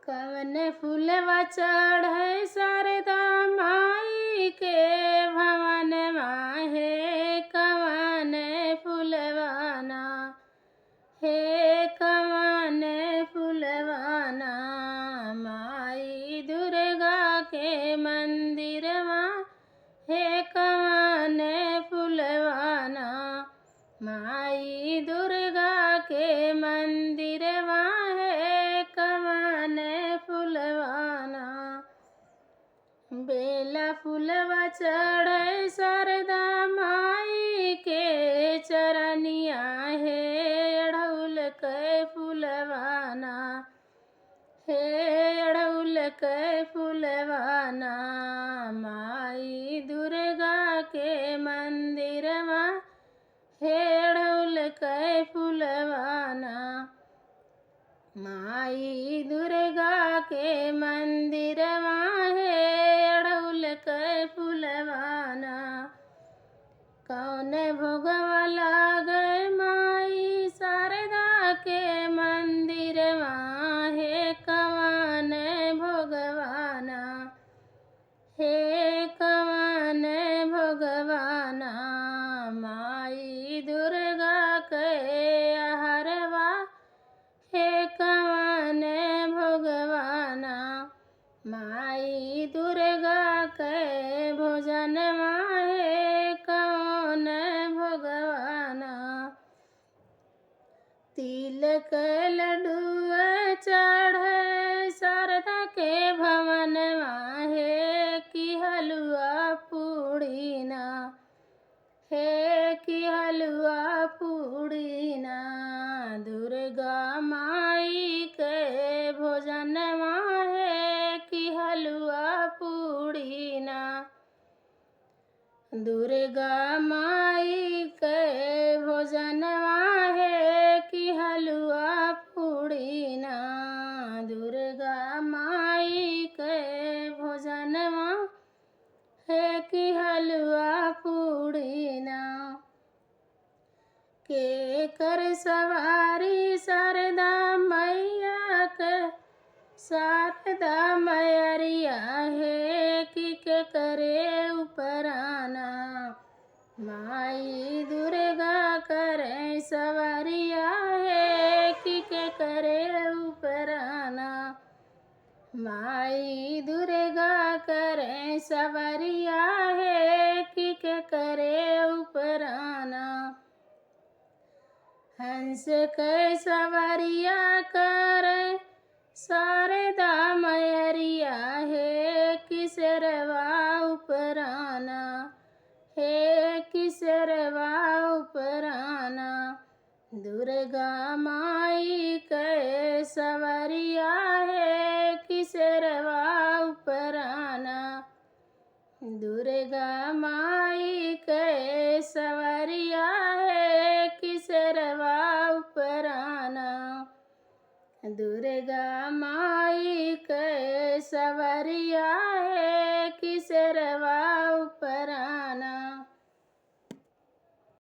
कवन फूलवा चढ़ै शारदा माई के भवन माहे कवन फूलवाना हे कवन फूलवाना माई दुर्गा के मंदिरवा हे कवन फूलवाना माई दुर्गा के मंदिरवा हे कवन फूलवाना बेला फूलवा चढ़ै शारदा माई के चरनिया हे अड़हुल के फूलवाना हे अड़हुल के फूलवाना माई दुर्गा के मंदिरवा हे अड़हुल के फूलवाना माई दुर्गा के मंदिरवा हे अड़हुल के फूलवाना कौन भोगवा लागे माई शारदा के मंदिरवा हे कवन भोगवाना हे कवन भोगवाना माई दुर्गा के आहरवा हे कवन भोगवाना माई दुर्गा के भोजनवा हे कौन भोगवाना तिल के लड्डुआ चढ़ै शारदा के भवनवा हे कि हलुआ पूड़ीना हे कि हलुआ पूड़ीना दुर्गा माई के भोजनवा हे कि हलुआ पूड़ीना दुर्गा माई के भोजनवा हे कि हलुआ पूड़ीना दुर्गा माई के भोजनवा हे कि हलुआ पूड़ीना के कर सवारी शारदा मैया के शारदा मैरिया हे कि के करे उपराना माई दुर्गा करे सवारिया हे कि के करे उपराना माई दुर्गा करे सवारिया हे कि के करे उपराना हंस के सवारिया करे शारदा मैरिया हे किसरवा उपराना हे किसरवा उपराना दुर्गा माई के सवारिया हे किसरवा उपराना दुर्गा माई के सवारिया हे किसरवा उपराना दुर्गा माई के सवारिया हे किसरवा उपराना।